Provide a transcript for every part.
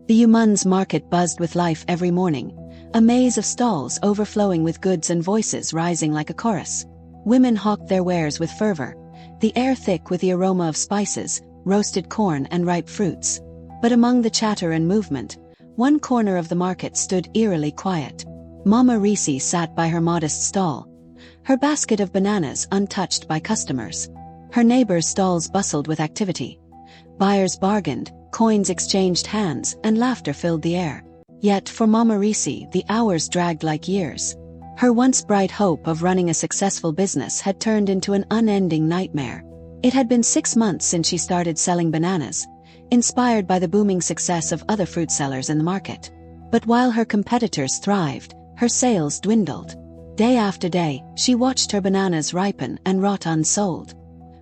The Yumun's market buzzed with life every morning, a maze of stalls overflowing with goods and voices rising like a chorus. Women hawked their wares with fervor, the air thick with the aroma of spices, roasted corn and ripe fruits. But among the chatter and movement, one corner of the market stood eerily quiet. Mama Risi sat by her modest stall, her basket of bananas untouched by customers. Her neighbors' stalls bustled with activity. Buyers bargained, coins exchanged hands, and laughter filled the air. Yet for Mama Risi, the hours dragged like years. Her once bright hope of running a successful business had turned into an unending nightmare. It had been 6 months since she started selling bananas, inspired by the booming success of other fruit sellers in the market. But while her competitors thrived, her sales dwindled. Day after day, she watched her bananas ripen and rot unsold.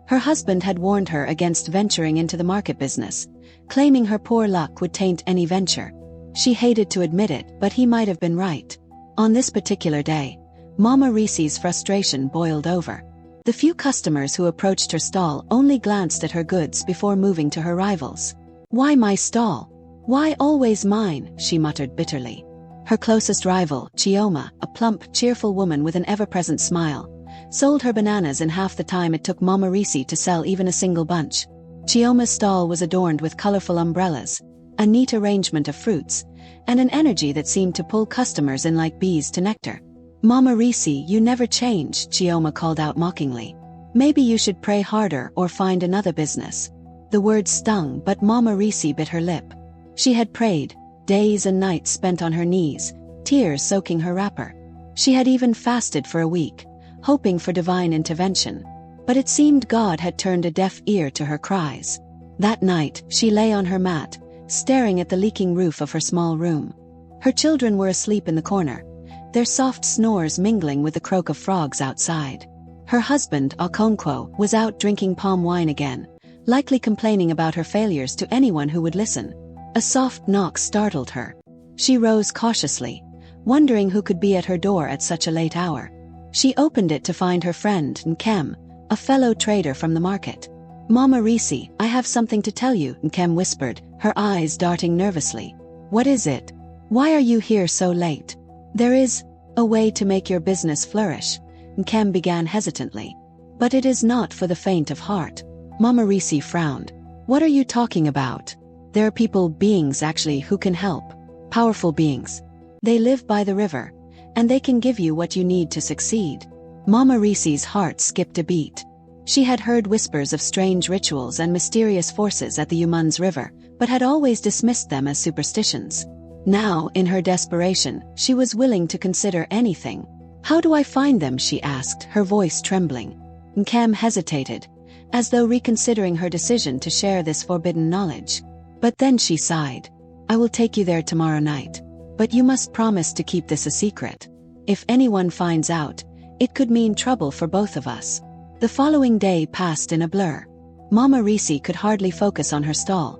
Her husband had warned her against venturing into the market business, claiming her poor luck would taint any venture. She hated to admit it, but he might have been right. On this particular day, Mama Risi's frustration boiled over. The few customers who approached her stall only glanced at her goods before moving to her rivals. "Why my stall? Why always mine?" she muttered bitterly. Her closest rival, Chioma, a plump, cheerful woman with an ever-present smile, sold her bananas in half the time it took Mama Risi to sell even a single bunch. Chioma's stall was adorned with colorful umbrellas, a neat arrangement of fruits, and an energy that seemed to pull customers in like bees to nectar. "Mama Risi, you never change," Chioma called out mockingly. "Maybe you should pray harder or find another business." The words stung, but Mama Risi bit her lip. She had prayed, days and nights spent on her knees, tears soaking her wrapper. She had even fasted for a week, hoping for divine intervention. But it seemed God had turned a deaf ear to her cries. That night, she lay on her mat, staring at the leaking roof of her small room. Her children were asleep in the corner, their soft snores mingling with the croak of frogs outside. Her husband, Okonkwo, was out drinking palm wine again, likely complaining about her failures to anyone who would listen. A soft knock startled her. She rose cautiously, wondering who could be at her door at such a late hour. She opened it to find her friend Nkem, a fellow trader from the market. "Mama Risi, I have something to tell you," Nkem whispered, her eyes darting nervously. "What is it? Why are you here so late?" "There is a way to make your business flourish," Nkem began hesitantly. "But it is not for the faint of heart." Mama Risi frowned. "What are you talking about?" "There are beings actually, who can help. Powerful beings. They live by the river, and they can give you what you need to succeed." Mama Risi's heart skipped a beat. She had heard whispers of strange rituals and mysterious forces at the Yumun's river, but had always dismissed them as superstitions. Now, in her desperation, she was willing to consider anything. "How do I find them?" she asked, her voice trembling. Nkem hesitated, as though reconsidering her decision to share this forbidden knowledge. But then she sighed. "I will take you there tomorrow night. But you must promise to keep this a secret. If anyone finds out, it could mean trouble for both of us." The following day passed in a blur. Mama Risi could hardly focus on her stall,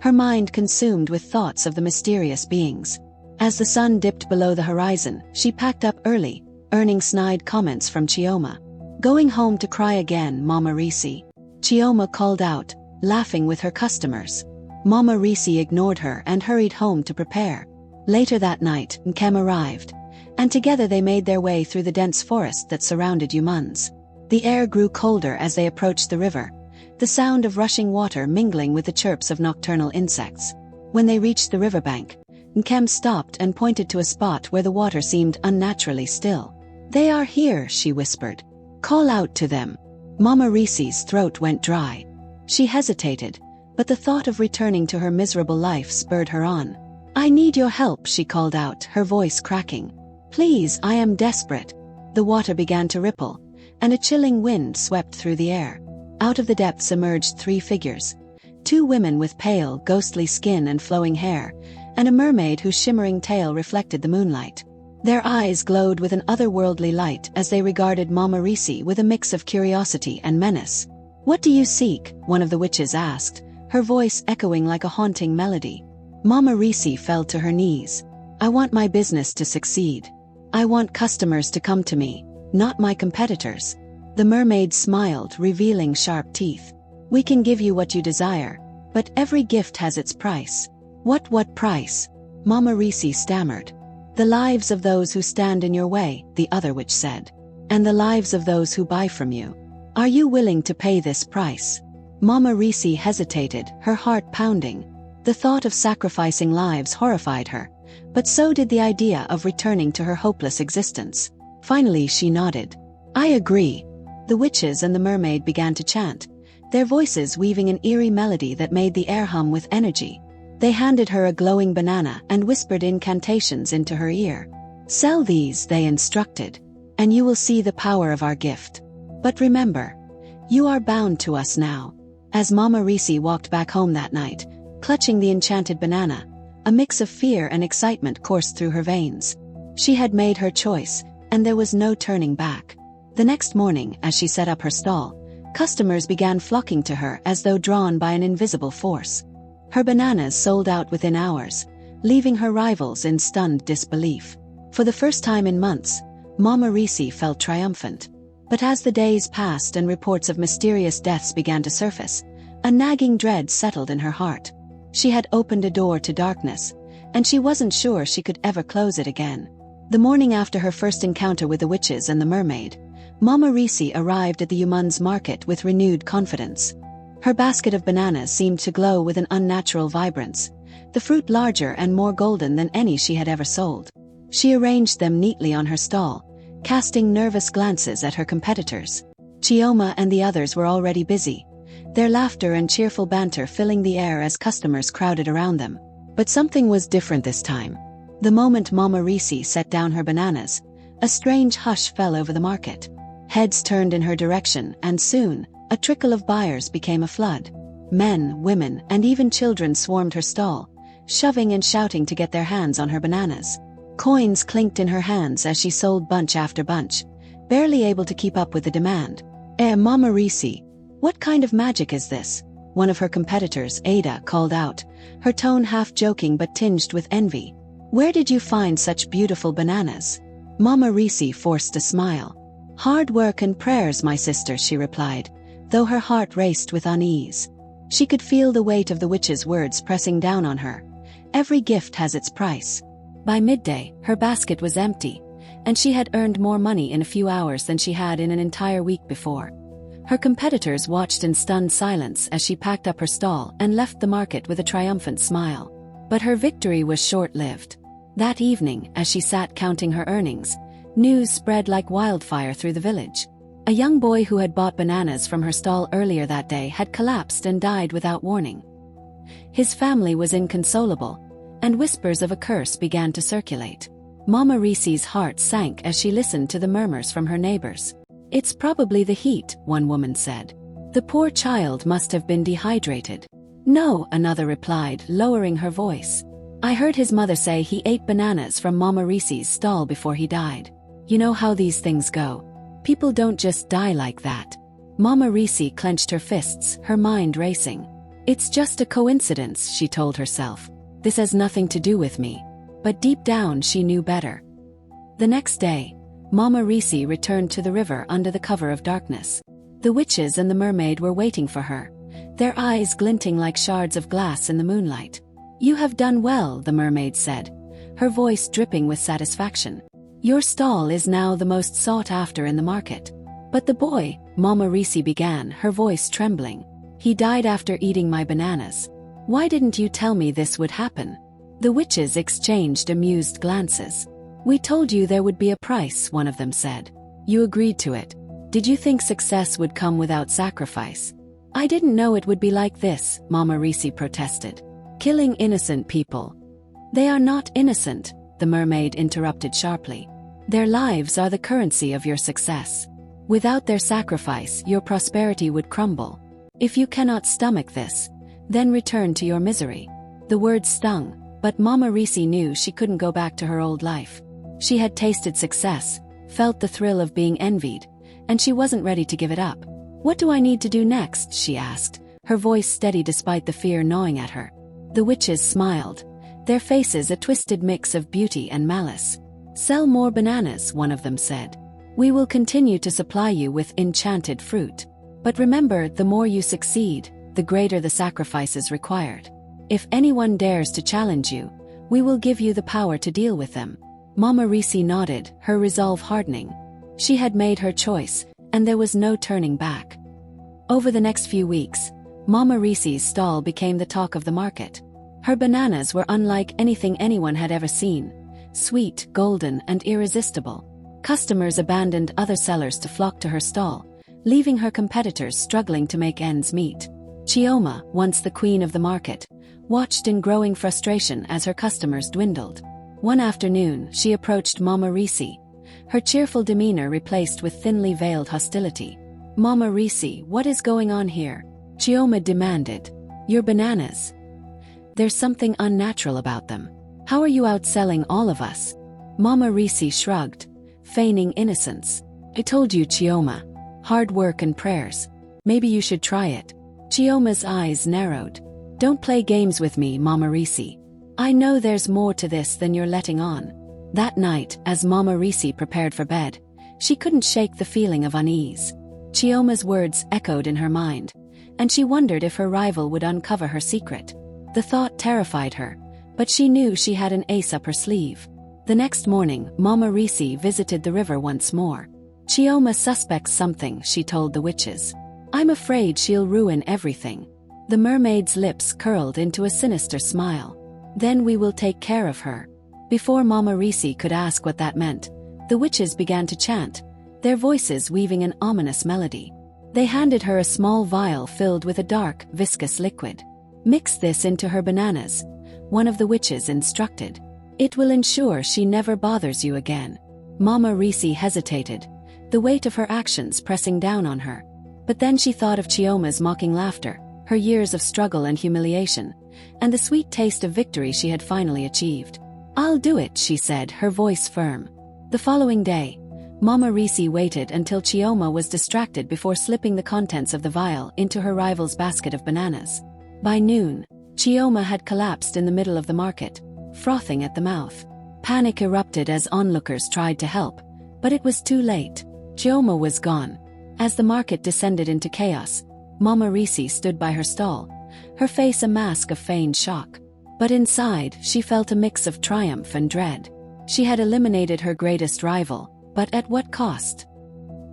her mind consumed with thoughts of the mysterious beings. As the sun dipped below the horizon, she packed up early, earning snide comments from Chioma. "Going home to cry again, Mama Risi?" Chioma called out, laughing with her customers. Mama Risi ignored her and hurried home to prepare. Later that night, Nkem arrived, and together they made their way through the dense forest that surrounded Yumun's. The air grew colder as they approached the river, the sound of rushing water mingling with the chirps of nocturnal insects. When they reached the riverbank, Nkem stopped and pointed to a spot where the water seemed unnaturally still. "They are here," she whispered. "Call out to them." Mama Risi's throat went dry. She hesitated, but the thought of returning to her miserable life spurred her on. "I need your help," she called out, her voice cracking. "Please, I am desperate." The water began to ripple, and a chilling wind swept through the air. Out of the depths emerged 3 figures. 2 women with pale, ghostly skin and flowing hair, and a mermaid whose shimmering tail reflected the moonlight. Their eyes glowed with an otherworldly light as they regarded Mama Risi with a mix of curiosity and menace. "What do you seek?" one of the witches asked, her voice echoing like a haunting melody. Mama Risi fell to her knees. "I want my business to succeed. I want customers to come to me, not my competitors." The mermaid smiled, revealing sharp teeth. "We can give you what you desire, but every gift has its price. What price? Mama Risi stammered. The lives of those who stand in your way, the other witch said. And the lives of those who buy from you. Are you willing to pay this price? Mama Risi hesitated, her heart pounding. The thought of sacrificing lives horrified her, but so did the idea of returning to her hopeless existence. Finally she nodded. I agree. The witches and the mermaid began to chant, their voices weaving an eerie melody that made the air hum with energy. They handed her a glowing banana and whispered incantations into her ear. Sell these, they instructed, and you will see the power of our gift. But remember, you are bound to us now. As Mama Risi walked back home that night, clutching the enchanted banana, a mix of fear and excitement coursed through her veins. She had made her choice, and there was no turning back. The next morning, as she set up her stall, customers began flocking to her as though drawn by an invisible force. Her bananas sold out within hours, leaving her rivals in stunned disbelief. For the first time in months, Mama Risi felt triumphant. But as the days passed and reports of mysterious deaths began to surface, a nagging dread settled in her heart. She had opened a door to darkness, and she wasn't sure she could ever close it again. The morning after her first encounter with the witches and the mermaid, Mama Risi arrived at the Yumun's market with renewed confidence. Her basket of bananas seemed to glow with an unnatural vibrance, the fruit larger and more golden than any she had ever sold. She arranged them neatly on her stall, casting nervous glances at her competitors. Chioma and the others were already busy, their laughter and cheerful banter filling the air as customers crowded around them. But something was different this time. The moment Mama Risi set down her bananas, a strange hush fell over the market. Heads turned in her direction, and soon, a trickle of buyers became a flood. Men, women, and even children swarmed her stall, shoving and shouting to get their hands on her bananas. Coins clinked in her hands as she sold bunch after bunch, barely able to keep up with the demand. Mama Risi, what kind of magic is this? One of her competitors, Ada, called out, her tone half joking but tinged with envy. Where did you find such beautiful bananas? Mama Risi forced a smile. Hard work and prayers, my sister, she replied, though her heart raced with unease. She could feel the weight of the witch's words pressing down on her. Every gift has its price. By midday, her basket was empty, and she had earned more money in a few hours than she had in an entire week before. Her competitors watched in stunned silence as she packed up her stall and left the market with a triumphant smile. But her victory was short-lived. That evening, as she sat counting her earnings, news spread like wildfire through the village. A young boy who had bought bananas from her stall earlier that day had collapsed and died without warning. His family was inconsolable, and whispers of a curse began to circulate. Mama Risi's heart sank as she listened to the murmurs from her neighbors. It's probably the heat, one woman said. The poor child must have been dehydrated. No, another replied, lowering her voice. I heard his mother say he ate bananas from Mama Risi's stall before he died. You know how these things go. People don't just die like that. Mama Risi clenched her fists, her mind racing. It's just a coincidence, she told herself. This has nothing to do with me. But deep down she knew better. The next day, Mama Risi returned to the river under the cover of darkness. The witches and the mermaid were waiting for her, their eyes glinting like shards of glass in the moonlight. You have done well, the mermaid said, her voice dripping with satisfaction. Your stall is now the most sought after in the market. But the boy, Mama Risi began, her voice trembling. He died after eating my bananas. Why didn't you tell me this would happen? The witches exchanged amused glances. We told you there would be a price, one of them said. You agreed to it. Did you think success would come without sacrifice? I didn't know it would be like this, Mama Risi protested. Killing innocent people. They are not innocent, the mermaid interrupted sharply. Their lives are the currency of your success. Without their sacrifice, your prosperity would crumble. If you cannot stomach this, then return to your misery. The words stung, but Mama Risi knew she couldn't go back to her old life. She had tasted success, felt the thrill of being envied, and she wasn't ready to give it up. What do I need to do next? She asked, her voice steady despite the fear gnawing at her. The witches smiled, their faces a twisted mix of beauty and malice. Sell more bananas, one of them said. We will continue to supply you with enchanted fruit. But remember, the more you succeed, the greater the sacrifices required. If anyone dares to challenge you, we will give you the power to deal with them." Mama Risi nodded, her resolve hardening. She had made her choice, and there was no turning back. Over the next few weeks, Mama Risi's stall became the talk of the market. Her bananas were unlike anything anyone had ever seen, sweet, golden, and irresistible. Customers abandoned other sellers to flock to her stall, leaving her competitors struggling to make ends meet. Chioma, once the queen of the market, watched in growing frustration as her customers dwindled. One afternoon, she approached Mama Risi, her cheerful demeanor replaced with thinly veiled hostility. "Mama Risi, what is going on here?" Chioma demanded. "Your bananas. There's something unnatural about them. How are you outselling all of us?" Mama Risi shrugged, feigning innocence. "I told you, Chioma. Hard work and prayers. Maybe you should try it." Chioma's eyes narrowed. "Don't play games with me, Mama Risi. I know there's more to this than you're letting on." That night, as Mama Risi prepared for bed, she couldn't shake the feeling of unease. Chioma's words echoed in her mind, and she wondered if her rival would uncover her secret. The thought terrified her, but she knew she had an ace up her sleeve. The next morning, Mama Risi visited the river once more. "Chioma suspects something," she told the witches. "I'm afraid she'll ruin everything." The mermaid's lips curled into a sinister smile. "Then we will take care of her." Before Mama Risi could ask what that meant, the witches began to chant, their voices weaving an ominous melody. They handed her a small vial filled with a dark, viscous liquid. "Mix this into her bananas," one of the witches instructed. "It will ensure she never bothers you again." Mama Risi hesitated, the weight of her actions pressing down on her. But then she thought of Chioma's mocking laughter, her years of struggle and humiliation, and the sweet taste of victory she had finally achieved. "I'll do it," she said, her voice firm. The following day, Mama Risi waited until Chioma was distracted before slipping the contents of the vial into her rival's basket of bananas. By noon, Chioma had collapsed in the middle of the market, frothing at the mouth. Panic erupted as onlookers tried to help, but it was too late. Chioma was gone. As the market descended into chaos, Mama Risi stood by her stall, her face a mask of feigned shock. But inside, she felt a mix of triumph and dread. She had eliminated her greatest rival, but at what cost?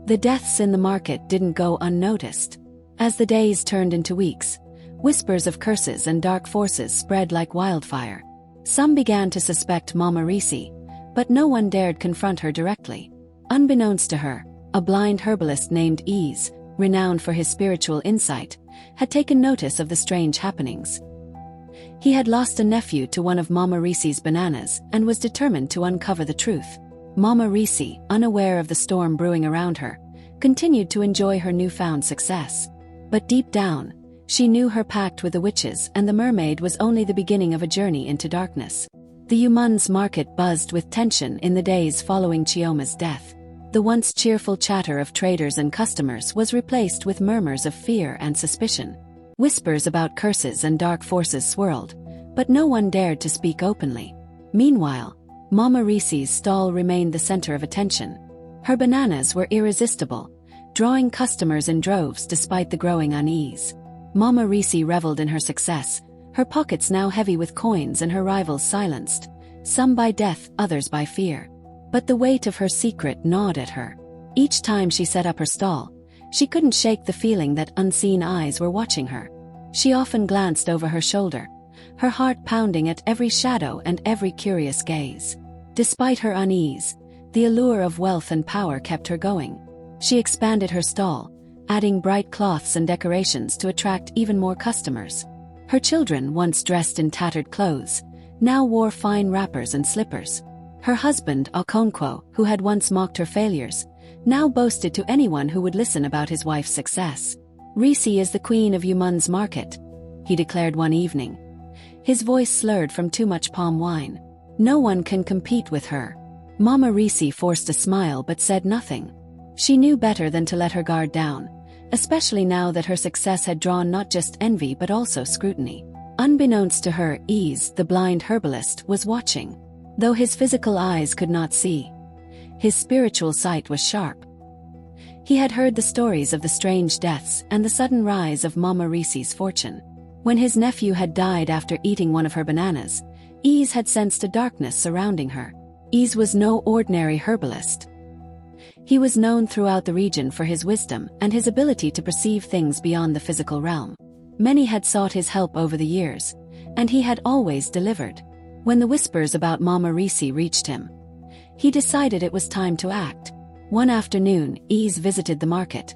The deaths in the market didn't go unnoticed. As the days turned into weeks, whispers of curses and dark forces spread like wildfire. Some began to suspect Mama Risi, but no one dared confront her directly. Unbeknownst to her, a blind herbalist named Ease, renowned for his spiritual insight, had taken notice of the strange happenings. He had lost a nephew to one of Mama Risi's bananas and was determined to uncover the truth. Mama Risi, unaware of the storm brewing around her, continued to enjoy her newfound success. But deep down, she knew her pact with the witches and the mermaid was only the beginning of a journey into darkness. The Yumon's market buzzed with tension in the days following Chioma's death. The once cheerful chatter of traders and customers was replaced with murmurs of fear and suspicion. Whispers about curses and dark forces swirled, but no one dared to speak openly. Meanwhile, Mama Risi's stall remained the center of attention. Her bananas were irresistible, drawing customers in droves despite the growing unease. Mama Risi reveled in her success, her pockets now heavy with coins and her rivals silenced, some by death, others by fear. But the weight of her secret gnawed at her. Each time she set up her stall, she couldn't shake the feeling that unseen eyes were watching her. She often glanced over her shoulder, her heart pounding at every shadow and every curious gaze. Despite her unease, the allure of wealth and power kept her going. She expanded her stall, adding bright cloths and decorations to attract even more customers. Her children, once dressed in tattered clothes, now wore fine wrappers and slippers. Her husband, Okonkwo, who had once mocked her failures, now boasted to anyone who would listen about his wife's success. "Risi is the queen of Yumon's market," he declared one evening. His voice slurred from too much palm wine. "No one can compete with her." Mama Risi forced a smile but said nothing. She knew better than to let her guard down, especially now that her success had drawn not just envy but also scrutiny. Unbeknownst to her, Ease, the blind herbalist, was watching. Though his physical eyes could not see, his spiritual sight was sharp. He had heard the stories of the strange deaths and the sudden rise of Mama Risi's fortune. When his nephew had died after eating one of her bananas, Ease had sensed a darkness surrounding her. Ease was no ordinary herbalist. He was known throughout the region for his wisdom and his ability to perceive things beyond the physical realm. Many had sought his help over the years, and he had always delivered. When the whispers about Mama Risi reached him, he decided it was time to act. One afternoon, Ease visited the market,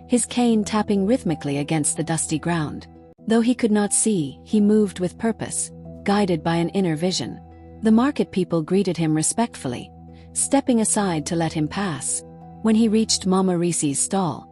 his cane tapping rhythmically against the dusty ground. Though he could not see, he moved with purpose, guided by an inner vision. The market people greeted him respectfully, stepping aside to let him pass. When he reached Mama Risi's stall,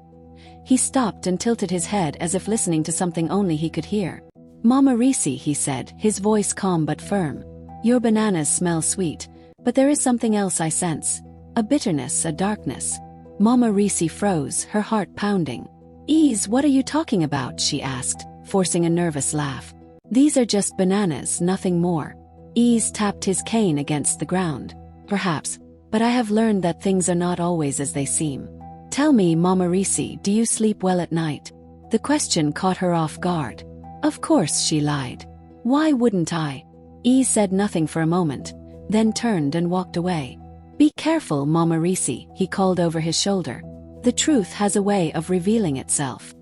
he stopped and tilted his head as if listening to something only he could hear. "Mama Risi," he said, his voice calm but firm. "Your bananas smell sweet, but there is something else I sense. A bitterness, a darkness." Mama Risi froze, her heart pounding. "Ease, what are you talking about?" she asked, forcing a nervous laugh. "These are just bananas, nothing more." Ease tapped his cane against the ground. "Perhaps, but I have learned that things are not always as they seem. Tell me, Mama Risi, do you sleep well at night?" The question caught her off guard. "Of course," she lied. "Why wouldn't I?" Ease said nothing for a moment, then turned and walked away. "Be careful, Mama Risi," he called over his shoulder. "The truth has a way of revealing itself."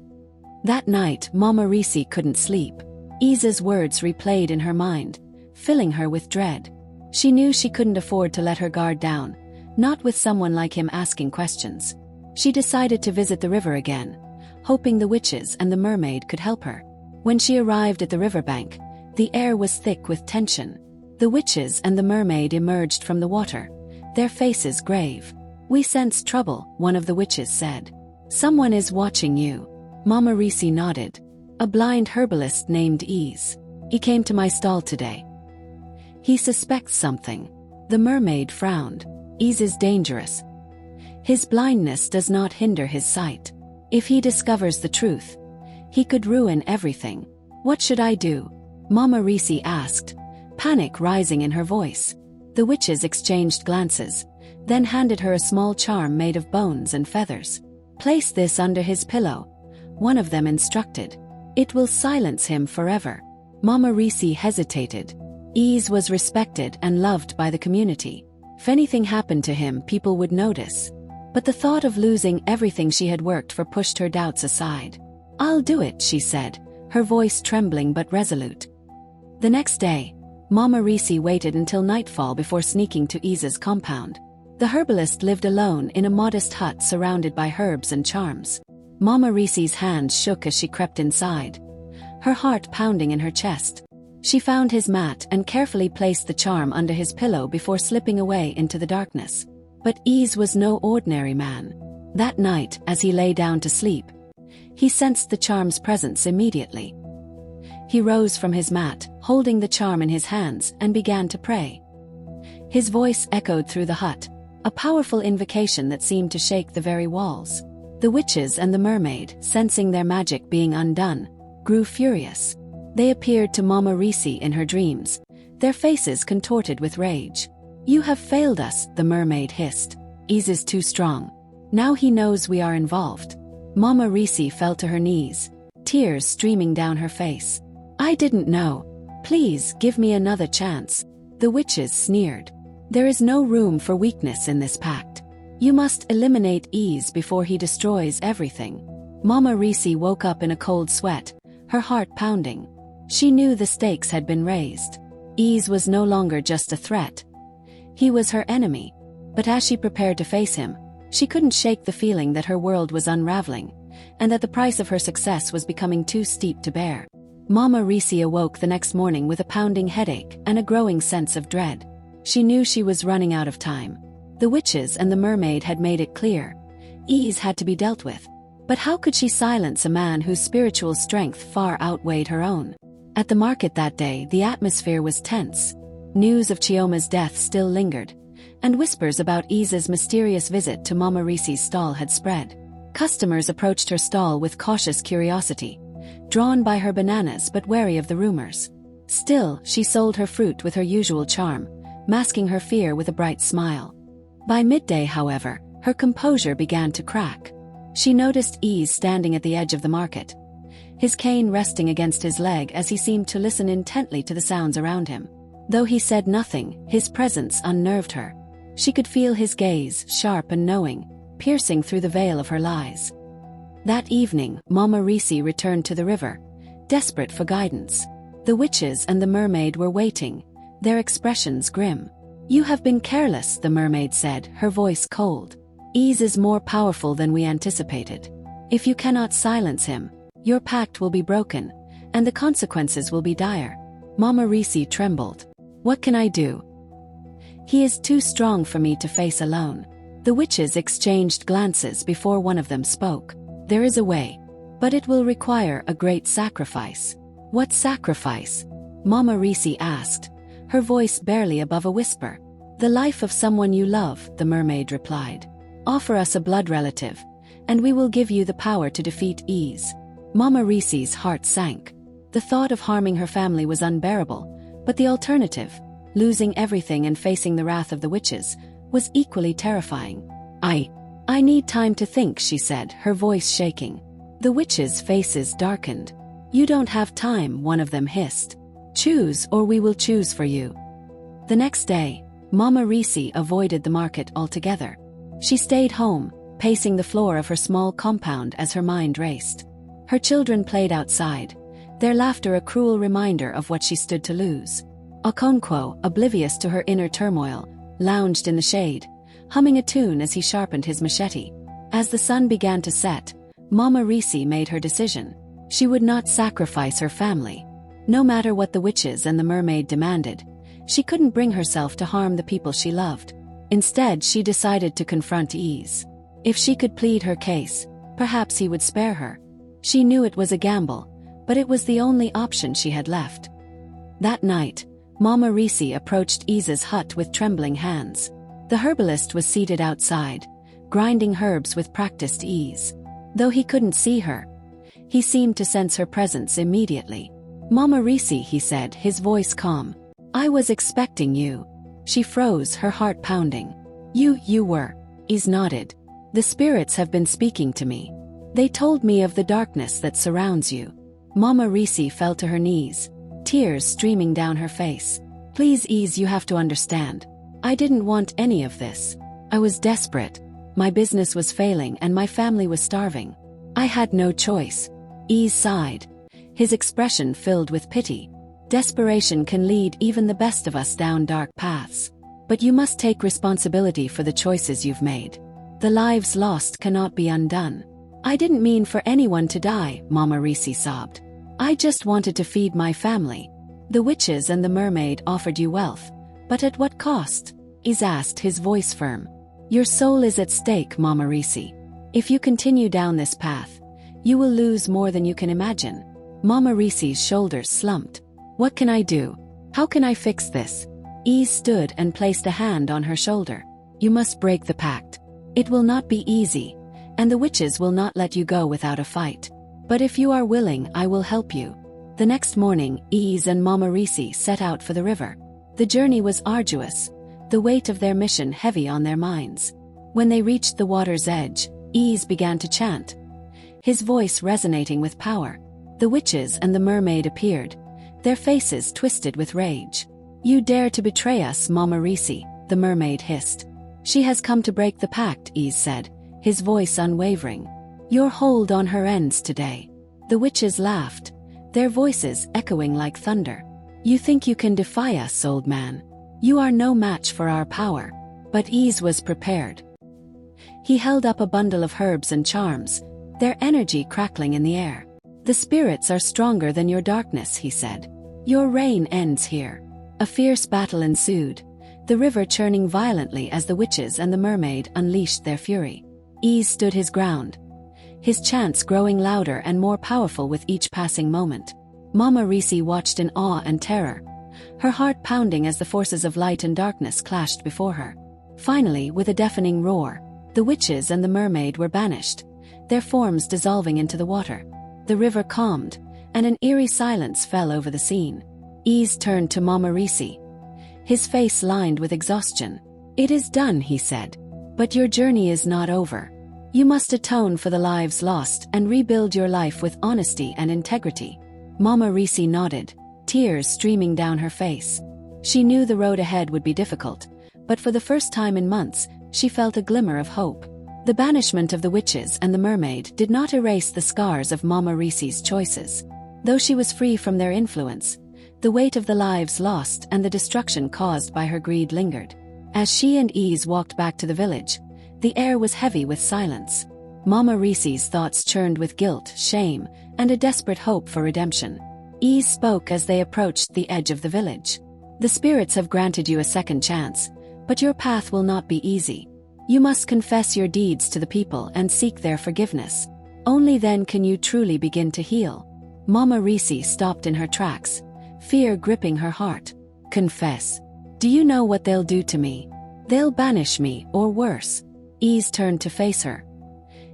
That night, Mama Risi couldn't sleep. Ease's words replayed in her mind, filling her with dread. She knew she couldn't afford to let her guard down, not with someone like him asking questions. She decided to visit the river again, hoping the witches and the mermaid could help her. When she arrived at the riverbank, the air was thick with tension. The witches and the mermaid emerged from the water, their faces grave. "We sense trouble," one of the witches said. "Someone is watching you." Mama Risi nodded. "A blind herbalist named Ease. He came to my stall today. He suspects something." The mermaid frowned. "Ease is dangerous. His blindness does not hinder his sight. If he discovers the truth, he could ruin everything. What should I do?" Mama Risi asked, panic rising in her voice. The witches exchanged glances, then handed her a small charm made of bones and feathers. "Place this under his pillow," one of them instructed. "It will silence him forever." Mama Risi hesitated. Ease was respected and loved by the community. If anything happened to him, people would notice. But the thought of losing everything she had worked for pushed her doubts aside. "I'll do it," she said, her voice trembling but resolute. The next day, Mama Risi waited until nightfall before sneaking to Ease's compound. The herbalist lived alone in a modest hut surrounded by herbs and charms. Mama Risi's hands shook as she crept inside, her heart pounding in her chest. She found his mat and carefully placed the charm under his pillow before slipping away into the darkness. But Ease was no ordinary man. That night, as he lay down to sleep, he sensed the charm's presence immediately. He rose from his mat, holding the charm in his hands, and began to pray. His voice echoed through the hut, a powerful invocation that seemed to shake the very walls. The witches and the mermaid, sensing their magic being undone, grew furious. They appeared to Mama Risi in her dreams, their faces contorted with rage. "You have failed us," the mermaid hissed. "Ease is too strong. Now he knows we are involved." Mama Risi fell to her knees, tears streaming down her face. "I didn't know. Please give me another chance." The witches sneered. "There is no room for weakness in this pact. You must eliminate Ease before he destroys everything." Mama Risi woke up in a cold sweat, her heart pounding. She knew the stakes had been raised. Ease was no longer just a threat. He was her enemy. But as she prepared to face him, she couldn't shake the feeling that her world was unraveling, and that the price of her success was becoming too steep to bear. Mama Risi awoke the next morning with a pounding headache and a growing sense of dread. She knew she was running out of time. The witches and the mermaid had made it clear. Ease had to be dealt with. But how could she silence a man whose spiritual strength far outweighed her own? At the market that day, the atmosphere was tense. News of Chioma's death still lingered, and whispers about Ease's mysterious visit to Mama Risi's stall had spread. Customers approached her stall with cautious curiosity, drawn by her bananas but wary of the rumors. Still, she sold her fruit with her usual charm, masking her fear with a bright smile. By midday, however, her composure began to crack. She noticed Ease standing at the edge of the market, his cane resting against his leg as he seemed to listen intently to the sounds around him. Though he said nothing, his presence unnerved her. She could feel his gaze, sharp and knowing, piercing through the veil of her lies. That evening, Mama Risi returned to the river, desperate for guidance. The witches and the mermaid were waiting, their expressions grim. "You have been careless," the mermaid said, her voice cold. "Ys is more powerful than we anticipated. If you cannot silence him, your pact will be broken, and the consequences will be dire." Mama Risi trembled. "What can I do? He is too strong for me to face alone." The witches exchanged glances before one of them spoke. "There is a way, but it will require a great sacrifice." "What sacrifice?" Mama Risi asked, her voice barely above a whisper. "The life of someone you love," the mermaid replied. "Offer us a blood relative, and we will give you the power to defeat Ys." Mama Risi's heart sank. The thought of harming her family was unbearable, but the alternative, losing everything and facing the wrath of the witches, was equally terrifying. I need time to think," she said, her voice shaking. The witches' faces darkened. "You don't have time," one of them hissed. "Choose or we will choose for you." The next day, Mama Risi avoided the market altogether. She stayed home, pacing the floor of her small compound as her mind raced. Her children played outside, their laughter a cruel reminder of what she stood to lose. Okonkwo, oblivious to her inner turmoil, lounged in the shade, humming a tune as he sharpened his machete. As the sun began to set, Mama Risi made her decision. She would not sacrifice her family. No matter what the witches and the mermaid demanded, she couldn't bring herself to harm the people she loved. Instead, she decided to confront Ys. If she could plead her case, perhaps he would spare her. She knew it was a gamble, but it was the only option she had left. That night, Mama Risi approached Ys's hut with trembling hands. The herbalist was seated outside, grinding herbs with practiced ease. Though he couldn't see her, he seemed to sense her presence immediately. "Mama Risi," he said, his voice calm. "I was expecting you." She froze, her heart pounding. You were." Ys nodded. "The spirits have been speaking to me. They told me of the darkness that surrounds you." Mama Risi fell to her knees, tears streaming down her face. "Please, Ys, you have to understand. I didn't want any of this. I was desperate. My business was failing and my family was starving. I had no choice." Ys sighed, his expression filled with pity. "Desperation can lead even the best of us down dark paths. But you must take responsibility for the choices you've made. The lives lost cannot be undone." "I didn't mean for anyone to die," Mama Risi sobbed. "I just wanted to feed my family. The witches and the mermaid offered you wealth, but at what cost?" Ys asked, his voice firm. "Your soul is at stake, Mama Risi. If you continue down this path, you will lose more than you can imagine." Mama Risi's shoulders slumped. "What can I do? How can I fix this?" Ys stood and placed a hand on her shoulder. "You must break the pact. It will not be easy, and the witches will not let you go without a fight. But if you are willing, I will help you." The next morning, Ys and Mama Risi set out for the river. The journey was arduous, the weight of their mission heavy on their minds. When they reached the water's edge, Ys began to chant, his voice resonating with power. The witches and the mermaid appeared, their faces twisted with rage. "You dare to betray us, Mama Risi," the mermaid hissed. "She has come to break the pact," Ys said, his voice unwavering. "Your hold on her ends today." The witches laughed, their voices echoing like thunder. "You think you can defy us, old man? You are no match for our power." But Ys was prepared. He held up a bundle of herbs and charms, their energy crackling in the air. "The spirits are stronger than your darkness," he said. "Your reign ends here." A fierce battle ensued, the river churning violently as the witches and the mermaid unleashed their fury. Ys stood his ground, his chants growing louder and more powerful with each passing moment. Mama Risi watched in awe and terror, her heart pounding as the forces of light and darkness clashed before her. Finally, with a deafening roar, the witches and the mermaid were banished, their forms dissolving into the water. The river calmed, and an eerie silence fell over the scene. Ys turned to Mama Risi, his face lined with exhaustion. "It is done," he said. "But your journey is not over. You must atone for the lives lost and rebuild your life with honesty and integrity. Mama Risi nodded, tears streaming down her face. She knew the road ahead would be difficult, but for the first time in months, she felt a glimmer of hope. The banishment of the witches and the mermaid did not erase the scars of Mama Risi's choices. Though she was free from their influence, the weight of the lives lost and the destruction caused by her greed lingered. As she and Ease walked back to the village, the air was heavy with silence. Mama Risi's thoughts churned with guilt, shame, and a desperate hope for redemption. Ease spoke as they approached the edge of the village. The spirits have granted you a second chance, but your path will not be easy. You must confess your deeds to the people and seek their forgiveness. Only then can you truly begin to heal. Mama Risi stopped in her tracks, fear gripping her heart. Confess. Do you know what they'll do to me? They'll banish me, or worse. Ease turned to face her.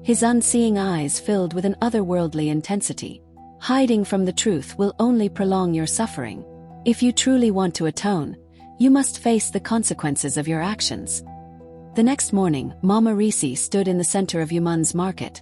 His unseeing eyes filled with an otherworldly intensity. Hiding from the truth will only prolong your suffering. If you truly want to atone, you must face the consequences of your actions. The next morning, Mama Risi stood in the center of Yumun's market,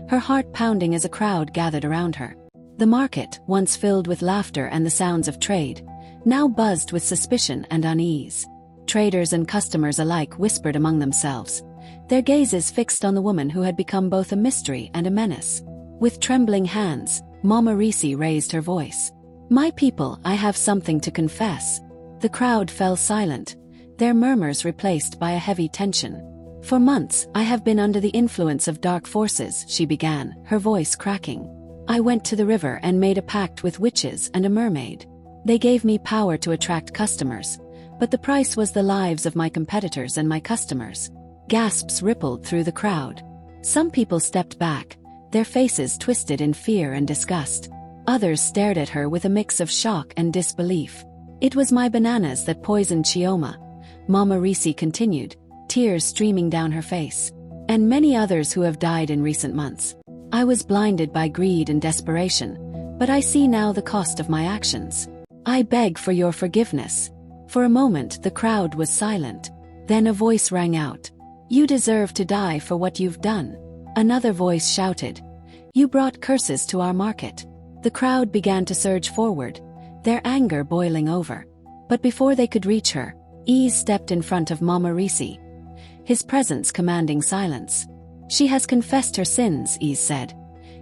her heart pounding as a crowd gathered around her. The market, once filled with laughter and the sounds of trade, now buzzed with suspicion and unease. Traders and customers alike whispered among themselves, their gazes fixed on the woman who had become both a mystery and a menace. With trembling hands, Mama Risi raised her voice. My people, I have something to confess. The crowd fell silent, their murmurs replaced by a heavy tension. For months, I have been under the influence of dark forces, she began, her voice cracking. I went to the river and made a pact with witches and a mermaid. They gave me power to attract customers, but the price was the lives of my competitors and my customers. Gasps rippled through the crowd. Some people stepped back, their faces twisted in fear and disgust. Others stared at her with a mix of shock and disbelief. It was my bananas that poisoned Chioma, Mama Risi continued, tears streaming down her face. And many others who have died in recent months. I was blinded by greed and desperation, but I see now the cost of my actions. I beg for your forgiveness. For a moment the crowd was silent. Then a voice rang out. You deserve to die for what you've done. Another voice shouted. You brought curses to our market. The crowd began to surge forward, their anger boiling over. But before they could reach her, Ease stepped in front of Mama Risi, his presence commanding silence. She has confessed her sins, Ease said,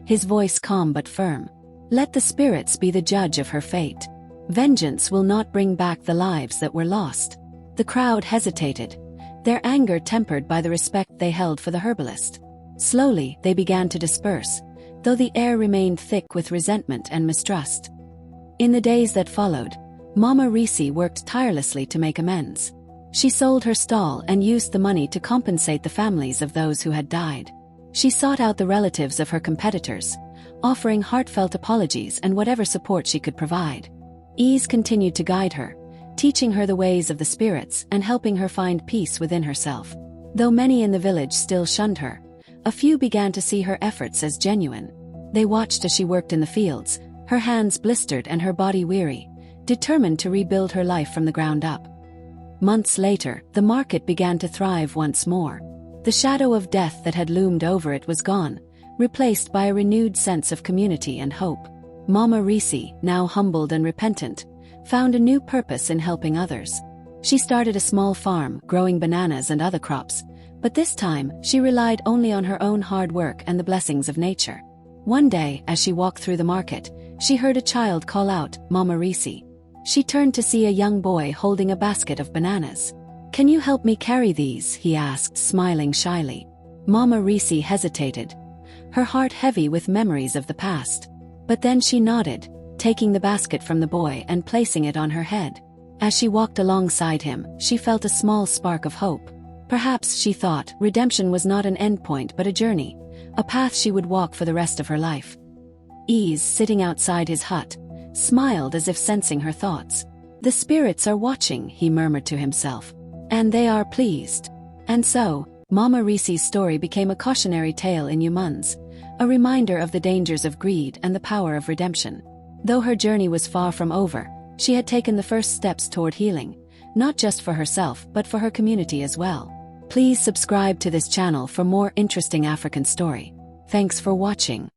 his voice calm but firm. Let the spirits be the judge of her fate. Vengeance will not bring back the lives that were lost. The crowd hesitated, their anger tempered by the respect they held for the herbalist. Slowly, they began to disperse, though the air remained thick with resentment and mistrust. In the days that followed, Mama Risi worked tirelessly to make amends. She sold her stall and used the money to compensate the families of those who had died. She sought out the relatives of her competitors, offering heartfelt apologies and whatever support she could provide. Ease continued to guide her, teaching her the ways of the spirits and helping her find peace within herself. Though many in the village still shunned her, a few began to see her efforts as genuine. They watched as she worked in the fields, her hands blistered and her body weary, determined to rebuild her life from the ground up. Months later, the market began to thrive once more. The shadow of death that had loomed over it was gone, replaced by a renewed sense of community and hope. Mama Risi, now humbled and repentant, found a new purpose in helping others. She started a small farm, growing bananas and other crops, but this time, she relied only on her own hard work and the blessings of nature. One day, as she walked through the market, she heard a child call out, Mama Risi. She turned to see a young boy holding a basket of bananas. Can you help me carry these? He asked, smiling shyly. Mama Risi hesitated, her heart heavy with memories of the past. But then she nodded, taking the basket from the boy and placing it on her head. As she walked alongside him, she felt a small spark of hope. Perhaps, she thought, redemption was not an endpoint but a journey, a path she would walk for the rest of her life. Ease, sitting outside his hut, smiled as if sensing her thoughts. The spirits are watching, he murmured to himself. And they are pleased. And so, Mama Risi's story became a cautionary tale in Yumun's, a reminder of the dangers of greed and the power of redemption. Though her journey was far from over, she had taken the first steps toward healing, not just for herself but for her community as well. Please subscribe to this channel for more interesting African story. Thanks for watching.